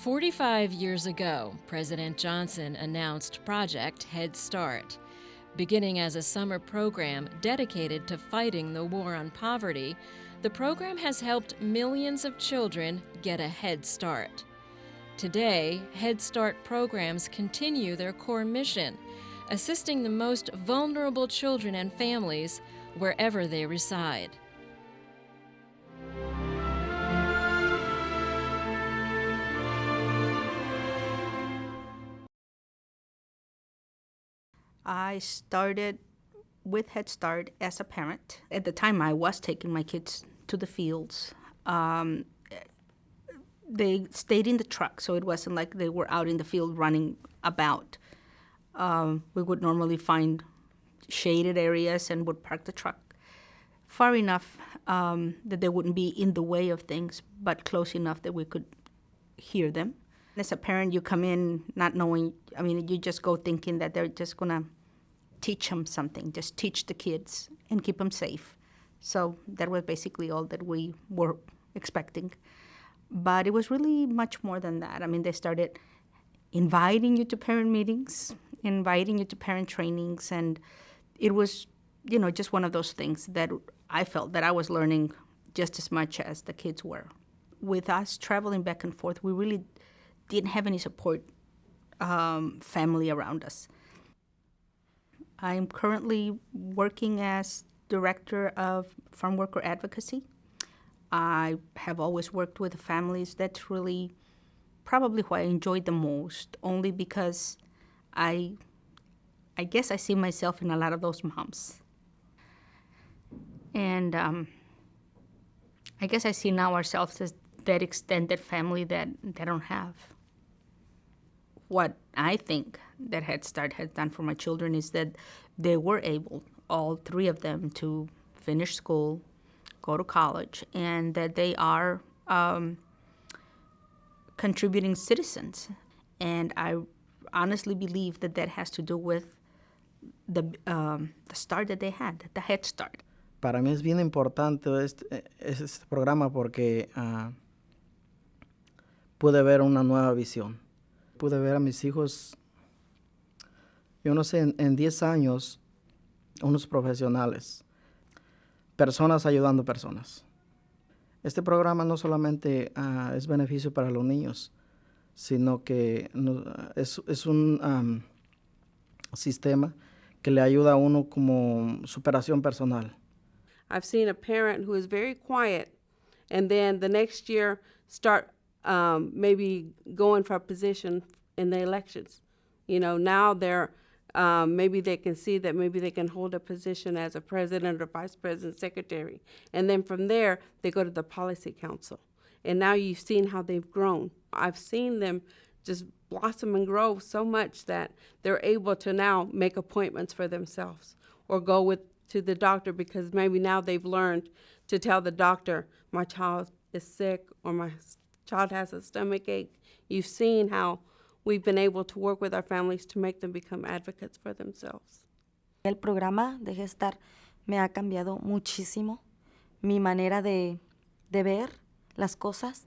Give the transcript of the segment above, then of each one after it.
45 years ago, President Johnson announced Project Head Start. Beginning as a summer program dedicated to fighting the war on poverty, the program has helped millions of children get a head start. Today, Head Start programs continue their core mission, assisting the most vulnerable children and families wherever they reside. I started with Head Start as a parent. At the time, I was taking my kids to the fields. They stayed in the truck, so it wasn't like they were out in the field running about. We would normally find shaded areas and would park the truck far enough that they wouldn't be in the way of things, but close enough that we could hear them. As a parent, you come in not knowing, you just go thinking that they're just going to teach them something, just teach the kids and keep them safe. So that was basically all that we were expecting. But it was really much more than that. They started inviting you to parent meetings, inviting you to parent trainings, and it was, just one of those things that I felt that I was learning just as much as the kids were. With us traveling back and forth, we really didn't have any support family around us. I'm currently working as director of farm worker advocacy. I have always worked with families. That's really probably what I enjoyed the most, only because I guess I see myself in a lot of those moms. And I guess I see now ourselves as that extended family that they don't have. What I think that Head Start has done for my children is that they were able, all three of them, to finish school, go to college, and that they are contributing citizens. And I honestly believe that that has to do with the start that they had, the Head Start. Para mí es bien importante este programa porque pude ver una nueva visión. Pude ver a mis hijos, yo no sé, en 10 años, unos profesionales, personas ayudando personas. Este programa no solamente es beneficio para los niños, sino que es un sistema que le ayuda a uno como superación personal. I've seen a parent who is very quiet and then the next year start maybe going for a position in the elections. Now they're, maybe they can see that maybe they can hold a position as a president or vice president, secretary. And then from there, they go to the policy council. And now you've seen how they've grown. I've seen them just blossom and grow so much that they're able to now make appointments for themselves or go to the doctor because maybe now they've learned to tell the doctor, my child is sick or my child has a stomach ache. You've seen how we've been able to work with our families to make them become advocates for themselves. El programa de Gestar me ha cambiado muchísimo mi manera de ver las cosas,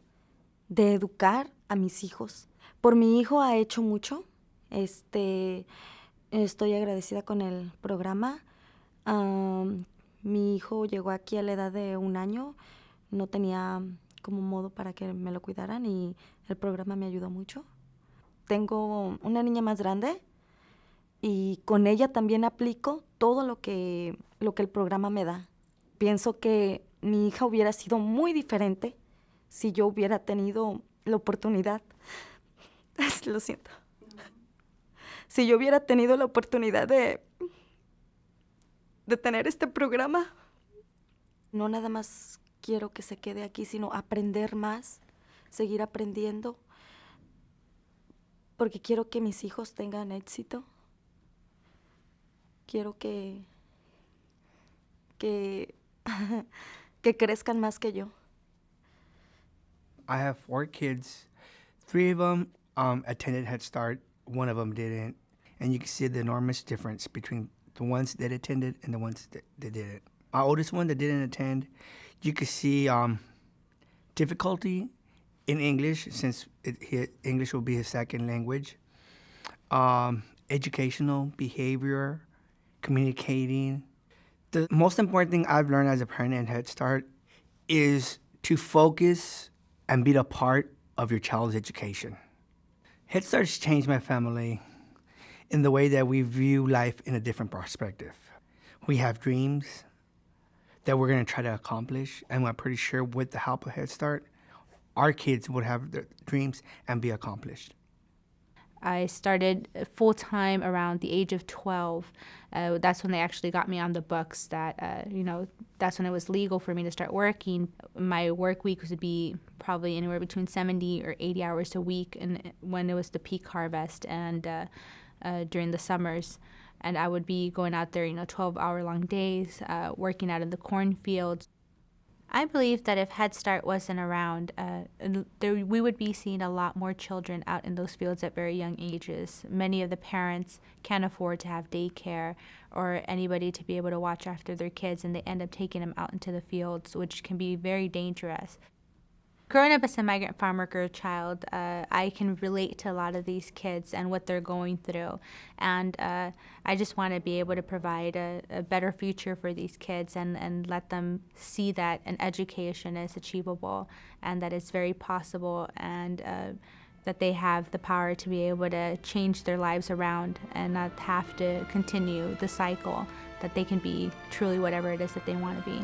de educar a mis hijos. Por mi hijo ha hecho mucho. Estoy agradecida con el programa. Mi hijo llegó aquí a la edad de 1 año. No tenía como modo para que me lo cuidaran y el programa me ayudó mucho. Tengo una niña más grande y con ella también aplico todo lo que el programa me da. Pienso que mi hija hubiera sido muy diferente si yo hubiera tenido la oportunidad. Lo siento. Si yo hubiera tenido la oportunidad de tener este programa. No nada más quiero que se quede aquí, sino aprender más, seguir aprendiendo, porque quiero que mis hijos tengan éxito. Quiero que crezcan más que yo. I have 4 kids. 3 of them attended Head Start. 1 of them didn't. And you can see the enormous difference between the ones that attended and the ones that didn't. Our oldest one that didn't attend, you could see difficulty in English, since English will be his second language. Educational, behavior, communicating. The most important thing I've learned as a parent in Head Start is to focus and be a part of your child's education. Head Start's changed my family in the way that we view life in a different perspective. We have dreams that we're going to try to accomplish, and I'm pretty sure with the help of Head Start, our kids would have their dreams and be accomplished. I started full-time around the age of 12. That's when they actually got me on the books that, that's when it was legal for me to start working. My work week would be probably anywhere between 70 or 80 hours a week, and when it was the peak harvest and during the summers. And I would be going out there, 12-hour-long days, working out in the cornfields. I believe that if Head Start wasn't around, we would be seeing a lot more children out in those fields at very young ages. Many of the parents can't afford to have daycare or anybody to be able to watch after their kids, and they end up taking them out into the fields, which can be very dangerous. Growing up as a migrant farm worker child, I can relate to a lot of these kids and what they're going through. And I just want to be able to provide a better future for these kids and let them see that an education is achievable and that it's very possible, and that they have the power to be able to change their lives around and not have to continue the cycle, that they can be truly whatever it is that they want to be.